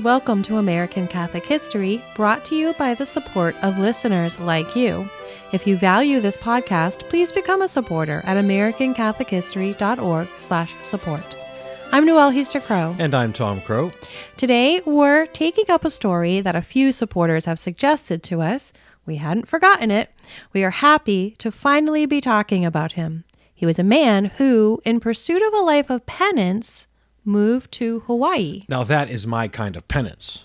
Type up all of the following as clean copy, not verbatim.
welcome to American Catholic History, brought to you by the support of listeners like you. If you value this podcast, please become a supporter at americancatholichistory.org/support. I'm Noelle Heaster-Crowe. And I'm Tom Crow. Today, we're taking up a story that a few supporters have suggested to us. We hadn't forgotten it. We are happy to finally be talking about him. He was a man who, in pursuit of a life of penance, moved to Hawaii. Now that is my kind of penance.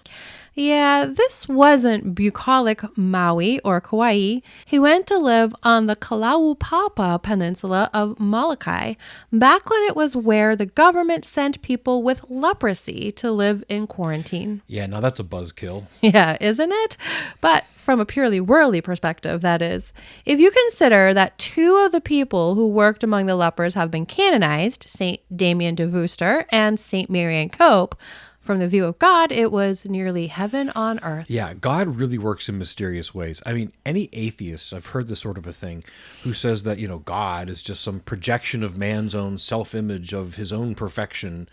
Yeah, this wasn't bucolic Maui or Kauai. He went to live on the Kalaupapa peninsula of Molokai, back when it was where the government sent people with leprosy to live in quarantine. Yeah, now that's a buzzkill. Yeah, isn't it? But from a purely worldly perspective, that is. If you consider that two of the people who worked among the lepers have been canonized, Saint Damien de Veuster and Saint Marian Cope, from the view of God, it was nearly heaven on earth. Yeah, God really works in mysterious ways. I mean, any atheist, I've heard this sort of a thing, who says that, God is just some projection of man's own self-image of his own perfection,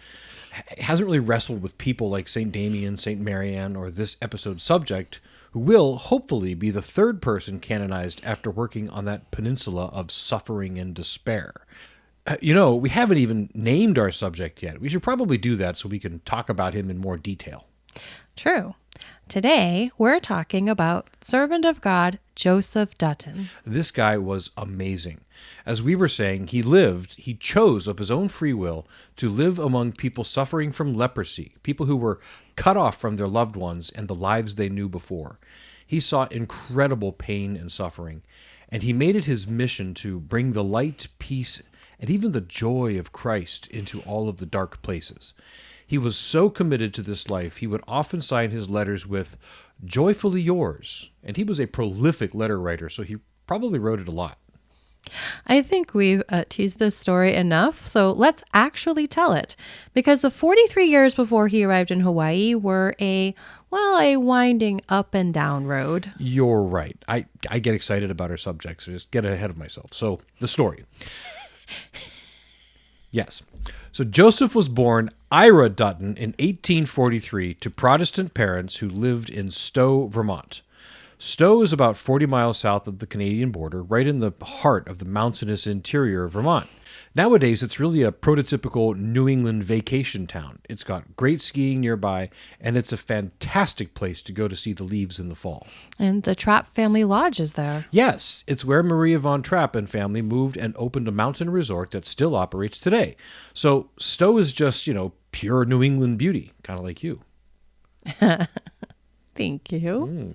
hasn't really wrestled with people like St. Damien, St. Marianne, or this episode's subject, who will, hopefully, be the third person canonized after working on that peninsula of suffering and despair. We haven't even named our subject yet. We should probably do that so we can talk about him in more detail. True. Today, we're talking about servant of God, Joseph Dutton. This guy was amazing. As we were saying, he chose of his own free will to live among people suffering from leprosy, people who were cut off from their loved ones and the lives they knew before. He saw incredible pain and suffering, and he made it his mission to bring the light, peace, and even the joy of Christ into all of the dark places. He was so committed to this life, he would often sign his letters with, "Joyfully yours." And he was a prolific letter writer, so he probably wrote it a lot. I think we've teased this story enough, so let's actually tell it. Because the 43 years before he arrived in Hawaii were a winding up and down road. You're right. I get excited about our subjects. I just get ahead of myself. So, the story. Yes. So Joseph was born Ira Dutton in 1843 to Protestant parents who lived in Stowe, Vermont. Stowe is about 40 miles south of the Canadian border, right in the heart of the mountainous interior of Vermont. Nowadays, it's really a prototypical New England vacation town. It's got great skiing nearby, and it's a fantastic place to go to see the leaves in the fall. And the Trapp family lodge is there. Yes, it's where Maria von Trapp and family moved and opened a mountain resort that still operates today. So Stowe is just, pure New England beauty, kind of like you. Thank you.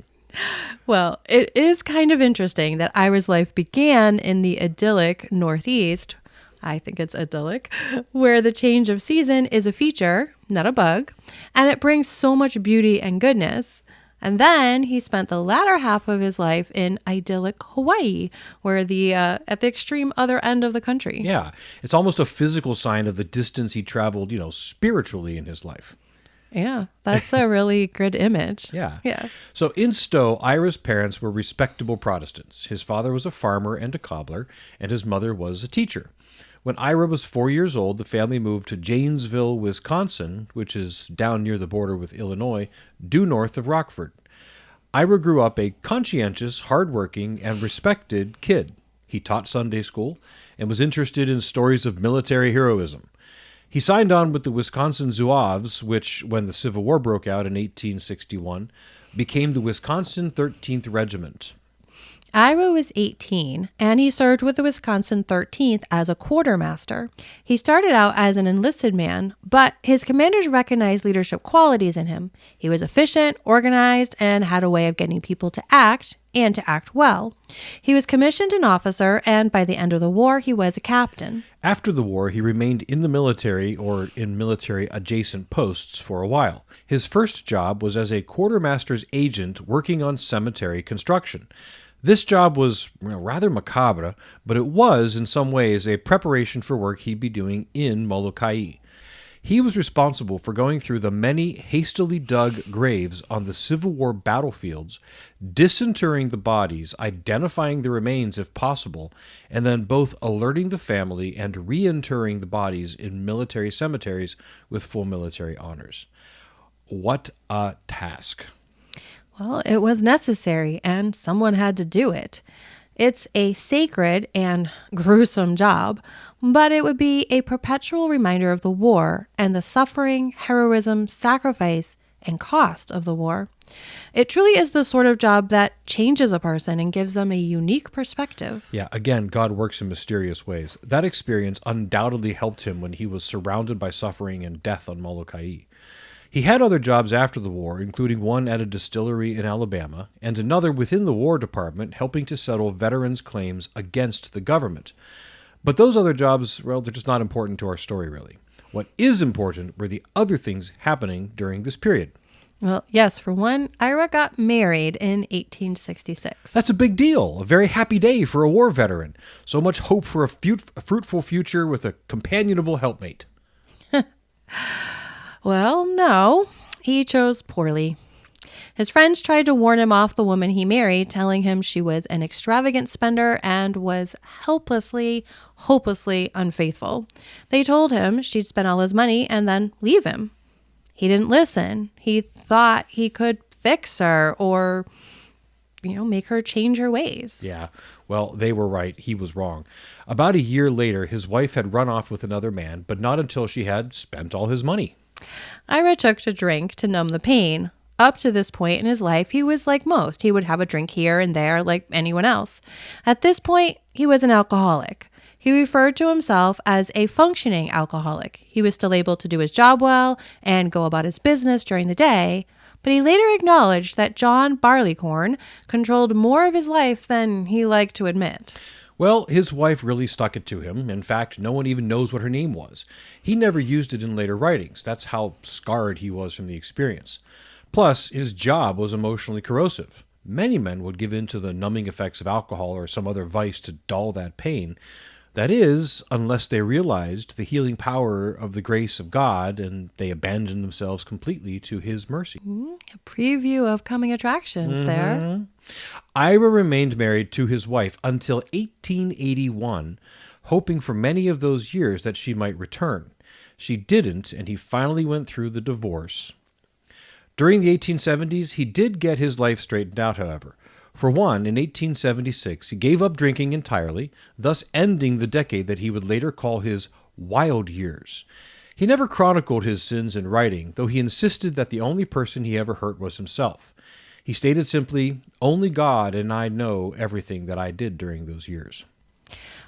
Well, it is kind of interesting that Ira's life began in the idyllic Northeast. I think it's idyllic, where the change of season is a feature, not a bug, and it brings so much beauty and goodness. And then he spent the latter half of his life in idyllic Hawaii, where at the extreme other end of the country. Yeah, it's almost a physical sign of the distance he traveled, spiritually in his life. Yeah, that's a really good image. Yeah. Yeah. So in Stowe, Ira's parents were respectable Protestants. His father was a farmer and a cobbler, and his mother was a teacher. When Ira was 4 years old, the family moved to Janesville, Wisconsin, which is down near the border with Illinois, due north of Rockford. Ira grew up a conscientious, hardworking, and respected kid. He taught Sunday school and was interested in stories of military heroism. He signed on with the Wisconsin Zouaves, which, when the Civil War broke out in 1861, became the Wisconsin 13th Regiment. Ira was 18, and he served with the Wisconsin 13th as a quartermaster. He started out as an enlisted man, but his commanders recognized leadership qualities in him. He was efficient, organized, and had a way of getting people to act, and to act well. He was commissioned an officer, and by the end of the war, he was a captain. After the war, he remained in the military or in military-adjacent posts for a while. His first job was as a quartermaster's agent working on cemetery construction. This job was rather macabre, but it was, in some ways, a preparation for work he'd be doing in Molokai. He was responsible for going through the many hastily dug graves on the Civil War battlefields, disinterring the bodies, identifying the remains if possible, and then both alerting the family and reinterring the bodies in military cemeteries with full military honors. What a task. Well, it was necessary, and someone had to do it. It's a sacred and gruesome job, but it would be a perpetual reminder of the war and the suffering, heroism, sacrifice, and cost of the war. It truly is the sort of job that changes a person and gives them a unique perspective. Yeah, again, God works in mysterious ways. That experience undoubtedly helped him when he was surrounded by suffering and death on Molokai. He had other jobs after the war, including one at a distillery in Alabama, and another within the War Department helping to settle veterans' claims against the government. But those other jobs, well, they're just not important to our story, really. What is important were the other things happening during this period. Well, yes, for one, Ira got married in 1866. That's a big deal. A very happy day for a war veteran. So much hope for a fruitful future with a companionable helpmate. Well, no, he chose poorly. His friends tried to warn him off the woman he married, telling him she was an extravagant spender and was hopelessly unfaithful. They told him she'd spend all his money and then leave him. He didn't listen. He thought he could fix her or, make her change her ways. Yeah, well, they were right. He was wrong. About a year later, his wife had run off with another man, but not until she had spent all his money. Ira took to drink to numb the pain. Up to this point in his life, he was like most. He would have a drink here and there like anyone else. At this point, he was an alcoholic. He referred to himself as a functioning alcoholic. He was still able to do his job well and go about his business during the day, but he later acknowledged that John Barleycorn controlled more of his life than he liked to admit. Well, his wife really stuck it to him. In fact, no one even knows what her name was. He never used it in later writings. That's how scarred he was from the experience. Plus, his job was emotionally corrosive. Many men would give in to the numbing effects of alcohol or some other vice to dull that pain. That is, unless they realized the healing power of the grace of God and they abandoned themselves completely to his mercy. A preview of coming attractions there. Ira remained married to his wife until 1881, hoping for many of those years that she might return. She didn't, and he finally went through the divorce. During the 1870s, he did get his life straightened out, however. For one, in 1876, he gave up drinking entirely, thus ending the decade that he would later call his wild years. He never chronicled his sins in writing, though he insisted that the only person he ever hurt was himself. He stated simply, "Only God and I know everything that I did during those years."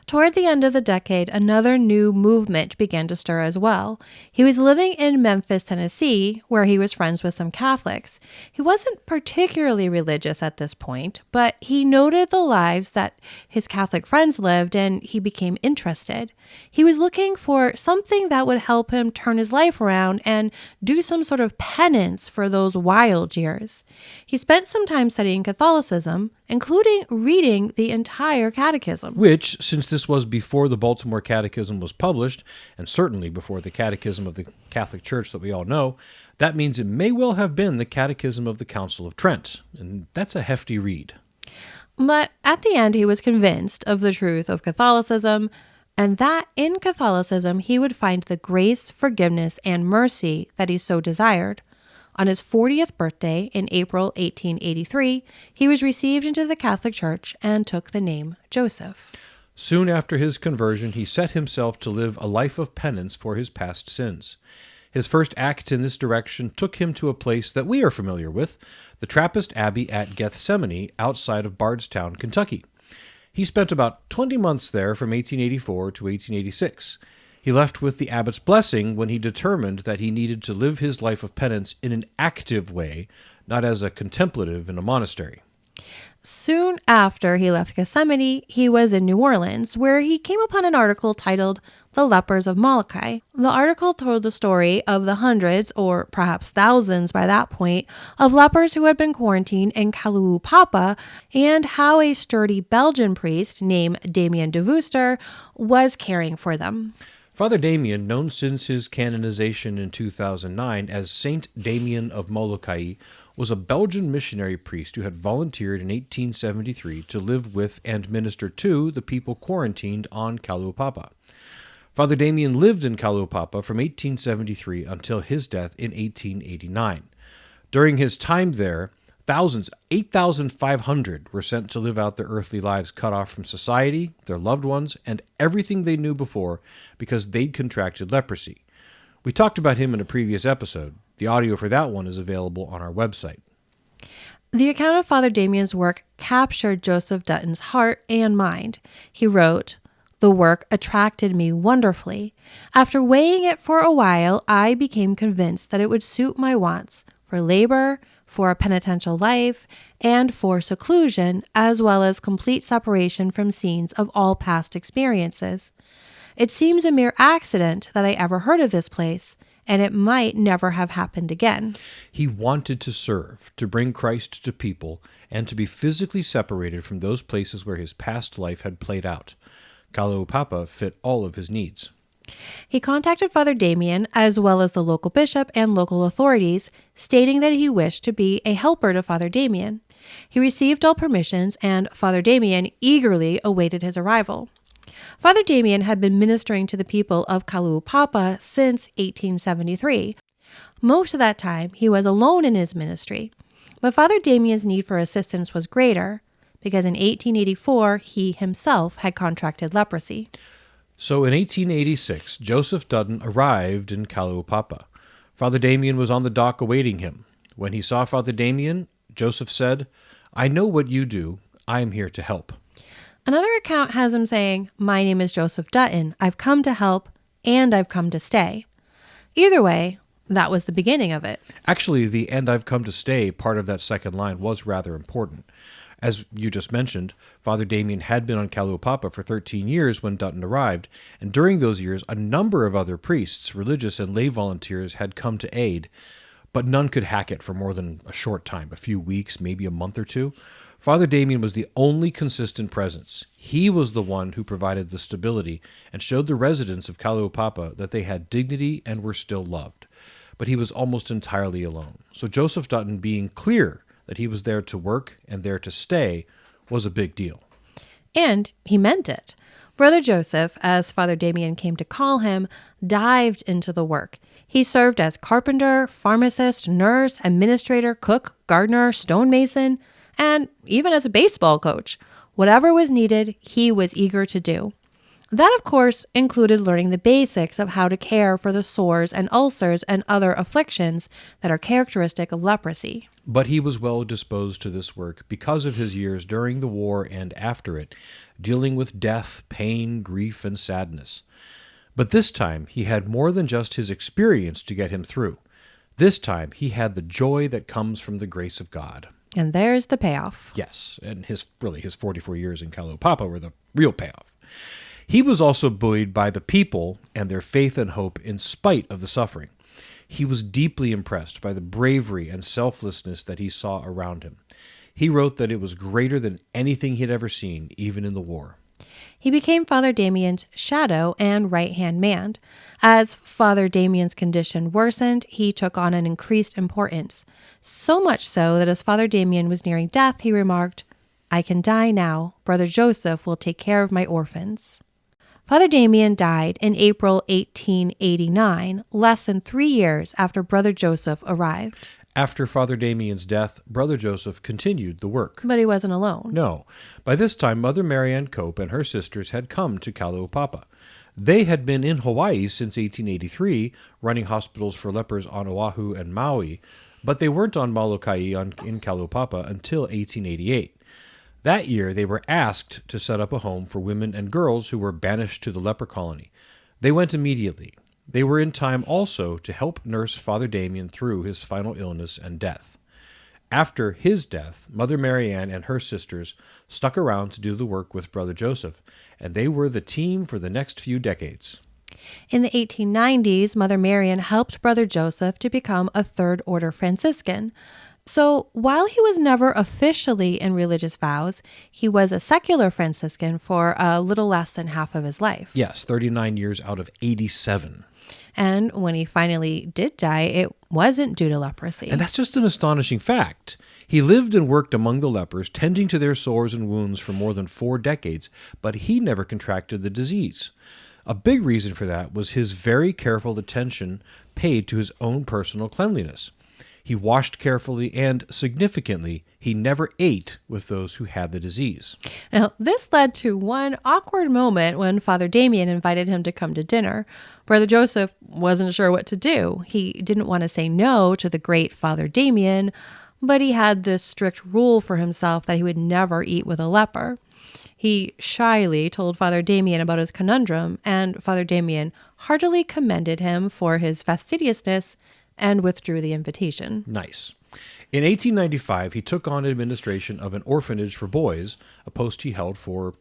Toward the end of the decade, another new movement began to stir as well. He was living in Memphis, Tennessee, where he was friends with some Catholics. He wasn't particularly religious at this point, but he noted the lives that his Catholic friends lived, and he became interested. He was looking for something that would help him turn his life around and do some sort of penance for those wild years. He spent some time studying Catholicism, including reading the entire catechism. Which, since this was before the Baltimore Catechism was published, and certainly before the Catechism of the Catholic Church that we all know, that means it may well have been the Catechism of the Council of Trent, and that's a hefty read. But at the end, he was convinced of the truth of Catholicism, and that in Catholicism he would find the grace, forgiveness, and mercy that he so desired. On his 40th birthday in April 1883, he was received into the Catholic Church and took the name Joseph. Soon after his conversion, he set himself to live a life of penance for his past sins. His first act in this direction took him to a place that we are familiar with, the Trappist Abbey at Gethsemane outside of Bardstown, Kentucky. He spent about 20 months there from 1884 to 1886. He left with the abbot's blessing when he determined that he needed to live his life of penance in an active way, not as a contemplative in a monastery. Soon after he left Gethsemane, he was in New Orleans, where he came upon an article titled "The Lepers of Molokai." The article told the story of the hundreds, or perhaps thousands by that point, of lepers who had been quarantined in Kalaupapa, and how a sturdy Belgian priest named Damien de Veuster was caring for them. Father Damien, known since his canonization in 2009 as Saint Damien of Molokai, was a Belgian missionary priest who had volunteered in 1873 to live with and minister to the people quarantined on Kalaupapa. Father Damien lived in Kalaupapa from 1873 until his death in 1889. During his time there, thousands, 8,500, were sent to live out their earthly lives cut off from society, their loved ones, and everything they knew before because they'd contracted leprosy. We talked about him in a previous episode. The audio for that one is available on our website. The account of Father Damien's work captured Joseph Dutton's heart and mind. He wrote, "The work attracted me wonderfully. After weighing it for a while, I became convinced that it would suit my wants for labor, for a penitential life, and for seclusion, as well as complete separation from scenes of all past experiences. It seems a mere accident that I ever heard of this place, and it might never have happened again." He wanted to serve, to bring Christ to people, and to be physically separated from those places where his past life had played out. Kalaupapa fit all of his needs. He contacted Father Damien, as well as the local bishop and local authorities, stating that he wished to be a helper to Father Damien. He received all permissions, and Father Damien eagerly awaited his arrival. Father Damien had been ministering to the people of Kalaupapa since 1873. Most of that time, he was alone in his ministry, but Father Damien's need for assistance was greater, because in 1884, he himself had contracted leprosy. So in 1886, Joseph Dutton arrived in Kalaupapa. Father Damien was on the dock awaiting him. When he saw Father Damien, Joseph said, "I know what you do. I am here to help." Another account has him saying, "My name is Joseph Dutton. I've come to help, and I've come to stay." Either way, that was the beginning of it. Actually, the "and I've come to stay" part of that second line was rather important. As you just mentioned, Father Damien had been on Kalaupapa for 13 years when Dutton arrived, and during those years, a number of other priests, religious and lay volunteers had come to aid, but none could hack it for more than a short time, a few weeks, maybe a month or two. Father Damien was the only consistent presence. He was the one who provided the stability and showed the residents of Kalaupapa that they had dignity and were still loved. But he was almost entirely alone. So Joseph Dutton being clear that he was there to work and there to stay was a big deal. And he meant it. Brother Joseph, as Father Damien came to call him, dived into the work. He served as carpenter, pharmacist, nurse, administrator, cook, gardener, stonemason, and even as a baseball coach. Whatever was needed, he was eager to do. That, of course, included learning the basics of how to care for the sores and ulcers and other afflictions that are characteristic of leprosy. But he was well disposed to this work because of his years during the war and after it, dealing with death, pain, grief, and sadness. But this time, he had more than just his experience to get him through. This time, he had the joy that comes from the grace of God. And there's the payoff. Yes, and his 44 years in Kalaupapa were the real payoff. He was also buoyed by the people and their faith and hope in spite of the suffering. He was deeply impressed by the bravery and selflessness that he saw around him. He wrote that it was greater than anything he had ever seen, even in the war. He became Father Damien's shadow and right-hand man. As Father Damien's condition worsened, he took on an increased importance. So much so that as Father Damien was nearing death, he remarked, "I can die now. Brother Joseph will take care of my orphans." Father Damien died in April 1889, less than 3 years after Brother Joseph arrived. After Father Damien's death, Brother Joseph continued the work. But he wasn't alone. No. By this time, Mother Marianne Cope and her sisters had come to Kalaupapa. They had been in Hawaii since 1883, running hospitals for lepers on Oahu and Maui, but they weren't on Molokai in Kalaupapa until 1888. That year, they were asked to set up a home for women and girls who were banished to the leper colony. They went immediately. They were in time also to help nurse Father Damien through his final illness and death. After his death, Mother Marianne and her sisters stuck around to do the work with Brother Joseph, and they were the team for the next few decades. In the 1890s, Mother Marianne helped Brother Joseph to become a Third Order Franciscan. So while he was never officially in religious vows, he was a secular Franciscan for a little less than half of his life. Yes, 39 years out of 87. And when he finally did die, it wasn't due to leprosy. And that's just an astonishing fact. He lived and worked among the lepers, tending to their sores and wounds for more than 4 decades, but he never contracted the disease. A big reason for that was his very careful attention paid to his own personal cleanliness. He washed carefully, and significantly, he never ate with those who had the disease. Now, this led to one awkward moment when Father Damien invited him to come to dinner. Brother Joseph wasn't sure what to do. He didn't want to say no to the great Father Damien, but he had this strict rule for himself that he would never eat with a leper. He shyly told Father Damien about his conundrum, and Father Damien heartily commended him for his fastidiousness and withdrew the invitation. Nice. In 1895, he took on administration of an orphanage for boys, a post he held for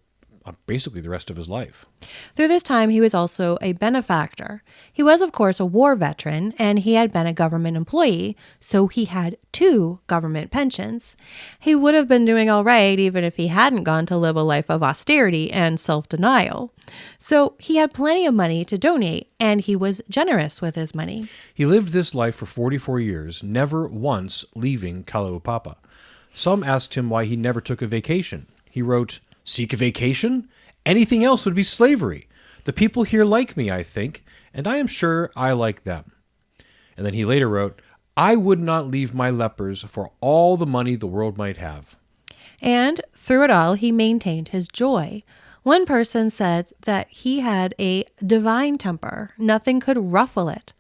basically the rest of his life. Through this time, he was also a benefactor. He was, of course, a war veteran, and he had been a government employee, so he had 2 government pensions. He would have been doing all right even if he hadn't gone to live a life of austerity and self-denial. So he had plenty of money to donate, and he was generous with his money. He lived this life for 44 years, never once leaving Kalaupapa. Some asked him why he never took a vacation. He wrote, "Seek a vacation? Anything else would be slavery. The people here like me, I think, and I am sure I like them." And then he later wrote, "I would not leave my lepers for all the money the world might have." And through it all, he maintained his joy. One person said that he had a divine temper. Nothing could ruffle it.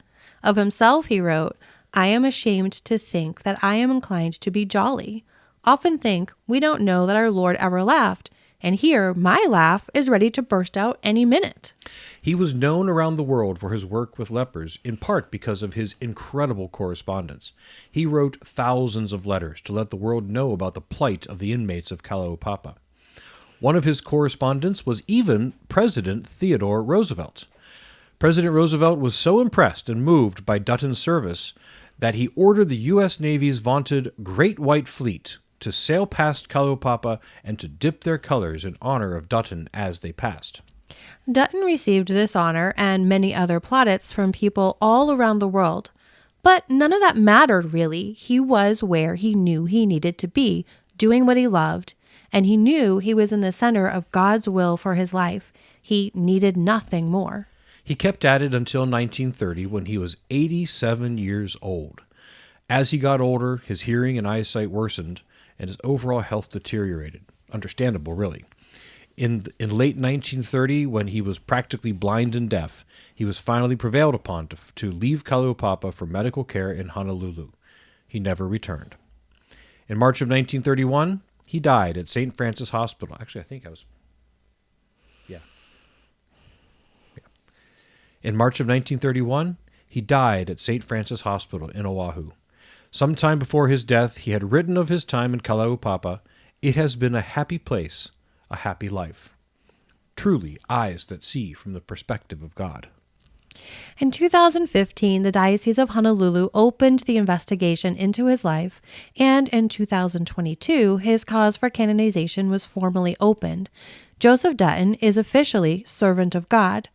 Of himself, he wrote, "I am ashamed to think that I am inclined to be jolly. Often think we don't know that our Lord ever laughed, and here my laugh is ready to burst out any minute." He was known around the world for his work with lepers, in part because of his incredible correspondence. He wrote thousands of letters to let the world know about the plight of the inmates of Kalaupapa. One of his correspondents was even President Theodore Roosevelt. President Roosevelt was so impressed and moved by Dutton's service that he ordered the U.S. Navy's vaunted Great White Fleet to sail past Kalaupapa and to dip their colors in honor of Dutton as they passed. Dutton received this honor and many other plaudits from people all around the world. But none of that mattered, really. He was where he knew he needed to be, doing what he loved, and he knew he was in the center of God's will for his life. He needed nothing more. He kept at it until 1930, when he was 87 years old. As he got older, his hearing and eyesight worsened, and his overall health deteriorated. Understandable, really. In late 1930, when he was practically blind and deaf, he was finally prevailed upon to leave Kalaupapa for medical care in Honolulu. He never returned. In March of 1931, he died at St. Francis Hospital. Actually, I think I was... Yeah. In March of 1931, he died at St. Francis Hospital in Oahu. Sometime before his death, he had written of his time in Kalaupapa, "It has been a happy place, a happy life." Truly, eyes that see from the perspective of God. In 2015, the Diocese of Honolulu opened the investigation into his life, and in 2022, his cause for canonization was formally opened. Joseph Dutton is officially servant of God.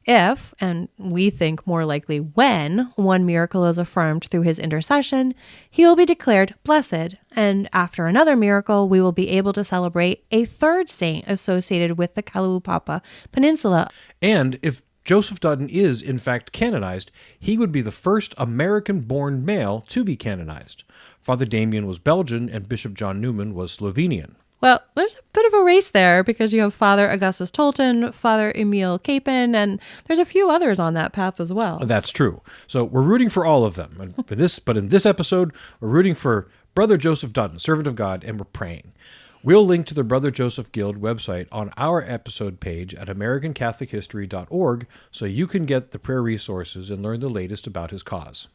If, and we think more likely when, one miracle is affirmed through his intercession, he will be declared blessed, and after another miracle, we will be able to celebrate a third saint associated with the Kalaupapa Peninsula. And if Joseph Dutton is, in fact, canonized, he would be the first American-born male to be canonized. Father Damien was Belgian, and Bishop John Newman was Slovenian. Well, there's a bit of a race there because you have Father Augustus Tolton, Father Emil Capon, and there's a few others on that path as well. That's true. So we're rooting for all of them. But in this episode, we're rooting for Brother Joseph Dutton, servant of God, and we're praying. We'll link to the Brother Joseph Guild website on our episode page at AmericanCatholicHistory.org so you can get the prayer resources and learn the latest about his cause.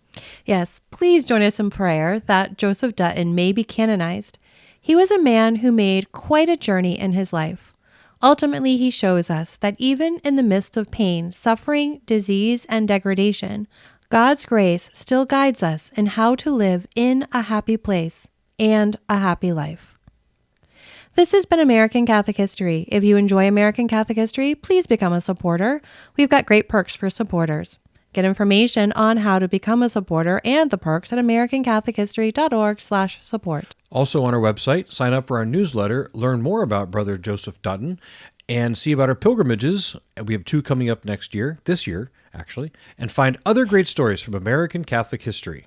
Yes, please join us in prayer that Joseph Dutton may be canonized. He was a man who made quite a journey in his life. Ultimately, he shows us that even in the midst of pain, suffering, disease, and degradation, God's grace still guides us in how to live in a happy place and a happy life. This has been American Catholic History. If you enjoy American Catholic History, please become a supporter. We've got great perks for supporters. Get information on how to become a supporter and the perks at AmericanCatholicHistory.org/support. Also on our website, sign up for our newsletter, learn more about Brother Joseph Dutton, and see about our pilgrimages. We have 2 coming up this year, actually, and find other great stories from American Catholic history.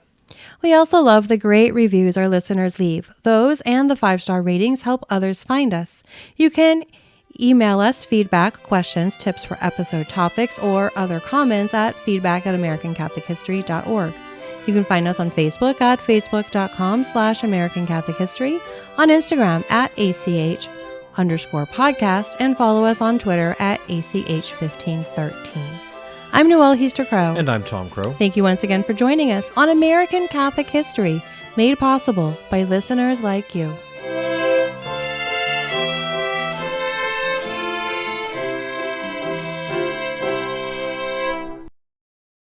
We also love the great reviews our listeners leave. Those and the 5-star ratings help others find us. You can email us feedback, questions, tips for episode topics, or other comments at feedback@AmericanCatholicHistory.org. You can find us on Facebook at facebook.com/American Catholic History, on Instagram at ACH_podcast, and follow us on Twitter at ACH1513. I'm Noelle Heaster-Crow. And I'm Tom Crow. Thank you once again for joining us on American Catholic History, made possible by listeners like you.